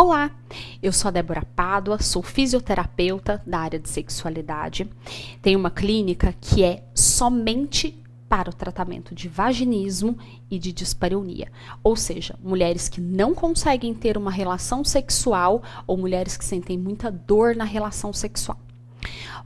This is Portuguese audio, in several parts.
Olá, eu sou a Débora Pádua, sou fisioterapeuta da área de sexualidade. Tenho uma clínica que é somente para o tratamento de vaginismo e de dispareunia, ou seja, mulheres que não conseguem ter uma relação sexual ou mulheres que sentem muita dor na relação sexual.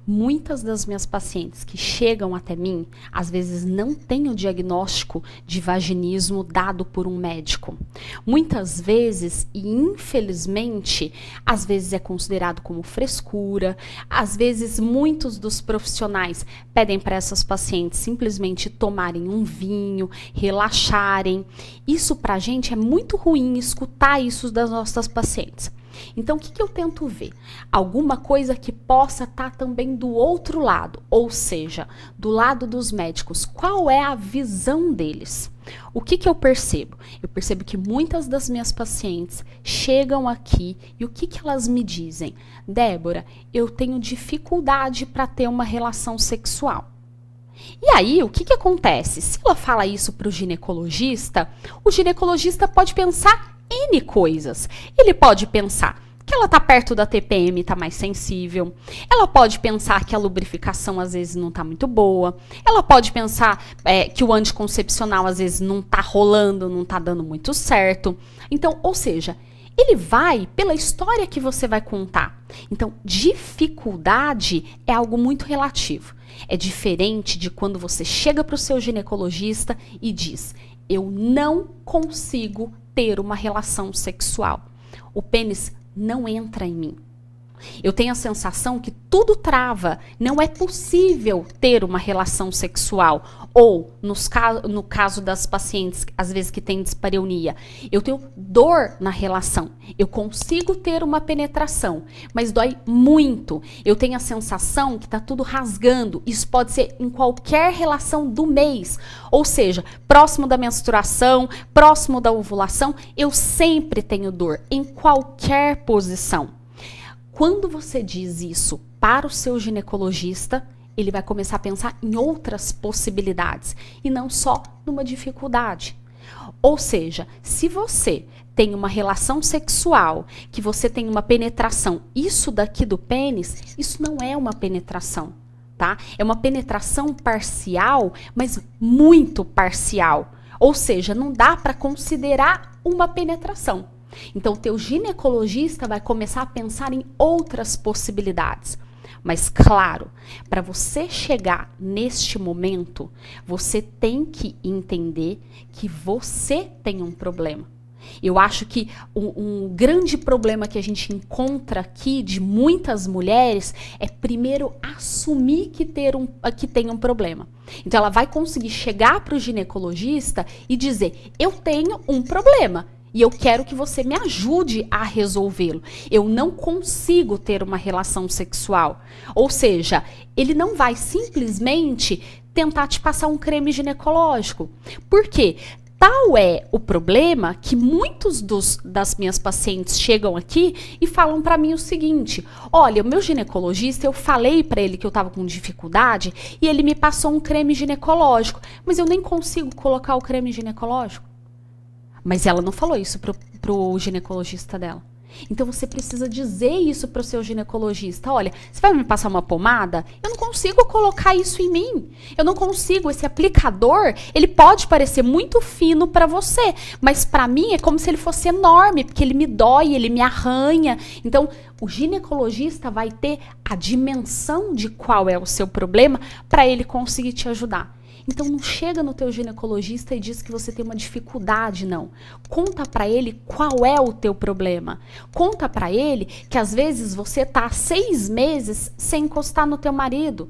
Muitas das minhas pacientes que chegam até mim, às vezes não têm o diagnóstico de vaginismo dado por um médico. Muitas vezes, e infelizmente, às vezes é considerado como frescura, às vezes muitos dos profissionais pedem para essas pacientes simplesmente tomarem um vinho, relaxarem. Isso pra gente é muito ruim escutar isso das nossas pacientes. Então, o que eu tento ver? Alguma coisa que possa estar também do outro lado, ou seja, do lado dos médicos. Qual é a visão deles? O que eu percebo? Eu percebo que muitas das minhas pacientes chegam aqui e o que elas me dizem? Débora, eu tenho dificuldade para ter uma relação sexual. E aí, o que acontece? Se ela fala isso para o ginecologista pode pensar N coisas. Ele pode pensar que ela está perto da TPM, está mais sensível. Ela pode pensar que a lubrificação às vezes não está muito boa. Ela pode pensar que o anticoncepcional às vezes não está rolando, não está dando muito certo. Então, ou seja, ele vai pela história que você vai contar. Então, dificuldade é algo muito relativo. É diferente de quando você chega para o seu ginecologista e diz: eu não consigo ter uma relação sexual. O pênis não entra em mim. Eu tenho a sensação que tudo trava. Não é possível ter uma relação sexual. Ou, no caso das pacientes, às vezes que têm dispareunia, eu tenho dor na relação. Eu consigo ter uma penetração, mas dói muito. Eu tenho a sensação que está tudo rasgando. Isso pode ser em qualquer relação do mês. Ou seja, próximo da menstruação, próximo da ovulação, eu sempre tenho dor, em qualquer posição. Quando você diz isso para o seu ginecologista, ele vai começar a pensar em outras possibilidades e não só numa dificuldade. Ou seja, se você tem uma relação sexual, que você tem uma penetração, isso daqui do pênis, isso não é uma penetração, tá? É uma penetração parcial, mas muito parcial. Ou seja, não dá para considerar uma penetração. Então, o teu ginecologista vai começar a pensar em outras possibilidades. Mas, claro, para você chegar neste momento, você tem que entender que você tem um problema. Eu acho que um grande problema que a gente encontra aqui de muitas mulheres é primeiro assumir que tem um problema. Então, ela vai conseguir chegar para o ginecologista e dizer: eu tenho um problema. E eu quero que você me ajude a resolvê-lo. Eu não consigo ter uma relação sexual. Ou seja, ele não vai simplesmente tentar te passar um creme ginecológico. Por quê? Tal é o problema que muitos das minhas pacientes chegam aqui e falam para mim o seguinte: olha, o meu ginecologista, eu falei para ele que eu estava com dificuldade e ele me passou um creme ginecológico, mas eu nem consigo colocar o creme ginecológico. Mas ela não falou isso pro ginecologista dela. Então você precisa dizer isso pro seu ginecologista: olha, você vai me passar uma pomada? Eu não consigo colocar isso em mim. Eu não consigo. Esse aplicador, ele pode parecer muito fino para você, mas para mim é como se ele fosse enorme, porque ele me dói, ele me arranha. Então, o ginecologista vai ter a dimensão de qual é o seu problema para ele conseguir te ajudar. Então, não chega no teu ginecologista e diz que você tem uma dificuldade, não. Conta para ele qual é o teu problema. Conta para ele que às vezes você tá há 6 meses sem encostar no teu marido.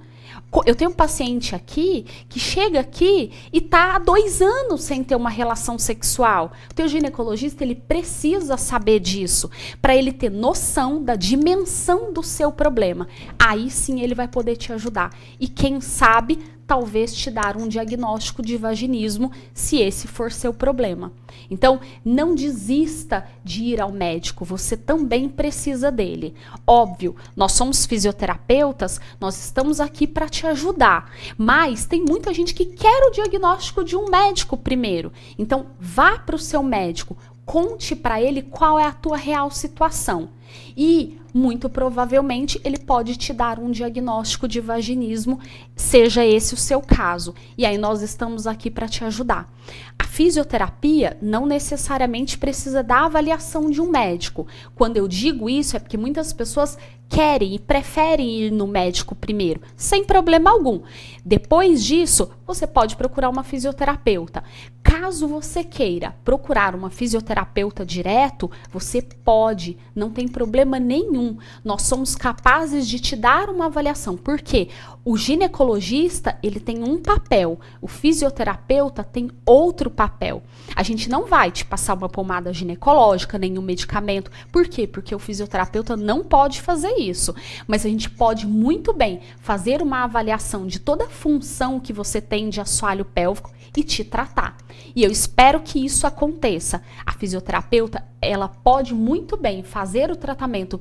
Eu tenho um paciente aqui que chega aqui e tá há 2 anos sem ter uma relação sexual. O teu ginecologista, ele precisa saber disso para ele ter noção da dimensão do seu problema. Aí sim ele vai poder te ajudar. E quem sabe, talvez te dar um diagnóstico de vaginismo, se esse for seu problema. Então, não desista de ir ao médico, você também precisa dele. Óbvio, nós somos fisioterapeutas, nós estamos aqui para te ajudar, mas tem muita gente que quer o diagnóstico de um médico primeiro. Então, vá para o seu médico, conte para ele qual é a tua real situação. E, muito provavelmente, ele pode te dar um diagnóstico de vaginismo, seja esse o seu caso. E aí nós estamos aqui para te ajudar. A fisioterapia não necessariamente precisa da avaliação de um médico. Quando eu digo isso, é porque muitas pessoas querem e preferem ir no médico primeiro, sem problema algum. Depois disso, você pode procurar uma fisioterapeuta. Caso você queira procurar uma fisioterapeuta direto, você pode, não tem problema nenhum. Nós somos capazes de te dar uma avaliação. Por quê? O ginecologista, ele tem um papel, o fisioterapeuta tem outro papel. A gente não vai te passar uma pomada ginecológica, nenhum medicamento. Por quê? Porque o fisioterapeuta não pode fazer isso. Mas a gente pode muito bem fazer uma avaliação de toda a função que você tem de assoalho pélvico e te tratar. E eu espero que isso aconteça. A fisioterapeuta, ela pode muito bem fazer o tratamento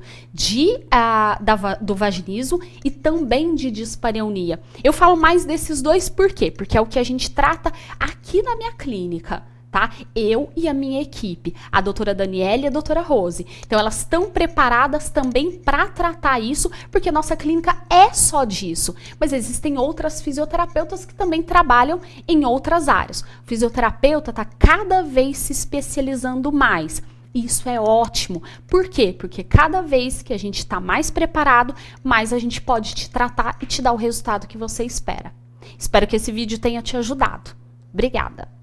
do vaginismo e também de dispareunia. Eu falo mais desses dois por quê? Porque é o que a gente trata aqui na minha clínica. Tá? Eu e a minha equipe, a doutora Daniela e a doutora Rose. Então, elas estão preparadas também para tratar isso, porque a nossa clínica é só disso. Mas existem outras fisioterapeutas que também trabalham em outras áreas. O fisioterapeuta está cada vez se especializando mais. Isso é ótimo. Por quê? Porque cada vez que a gente está mais preparado, mais a gente pode te tratar e te dar o resultado que você espera. Espero que esse vídeo tenha te ajudado. Obrigada!